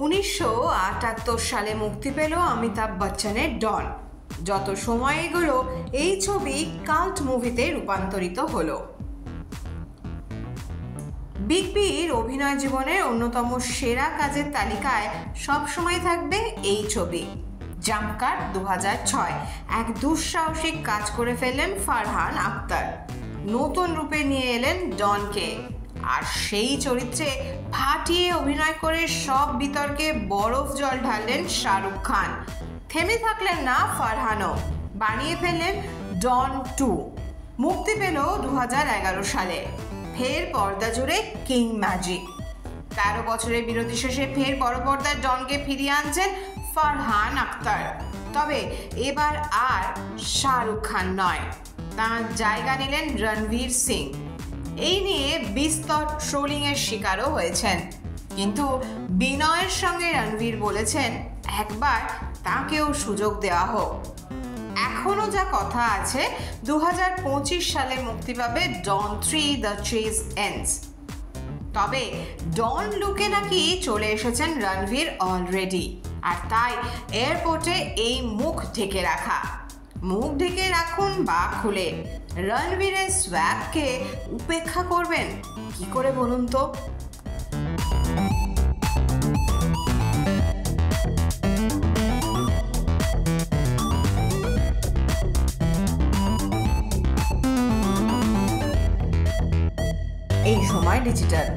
1978 সালে মুক্তি পেল অমিতাভ বচ্চনের ডন। যত সময় এগোলো এই ছবি কাল্ট মুভিতে রূপান্তরিত হলো। বিগ বির অভিনয় জীবনের অন্যতম সেরা কাজের তালিকায় সবসময় থাকবে এই ছবি। জাম্প কাট 2006 এক দুঃসাহসিক কাজ করে ফেললেন ফারহান আখতার। নতুন রূপে নিয়ে এলেন ডনকে, আর সেই চরিত্রে ফাটিয়ে অভিনয় করে সব বিতর্কে বরফ জল ঢাললেন শাহরুখ খান। থেমে থাকলেন না ফারহানও, বানিয়ে ফেললেন ডন 2। মুক্তি পেল 2011 সালে। ফের পর্দা জুড়ে কিং ম্যাজিক। 13 বছরের বিরতি শেষে ফের বড় পর্দার ডনকে ফিরিয়ে আনছেন ফারহান আখতার। তবে এবার আর শাহরুখ খান নয়, তাঁর জায়গা নিলেন রণবীর সিং। এই নিয়ে বিস্তর ট্রোলিংয়ের শিকারও হয়েছেন, কিন্তু বিনয়ের সঙ্গে রণবীর বলেছেন একবার তাঁকেও সুযোগ দেওয়া হোক। এখনও যা কথা আছে 2025 সালে মুক্তি পাবে ডন 3 দ্য চেজ এন্ডস। তবে ডন লুকে নাকি চলে এসেছেন রণবীর অলরেডি, আর তাই এয়ারপোর্টে এই মুখ ঢেকে রাখা। মুখ ঢেকে রাখুন বা খুলে, রণবীরের সোয়াগকে উপেক্ষা করবেন কি করে বলুন তো? এই সময় ডিজিটাল।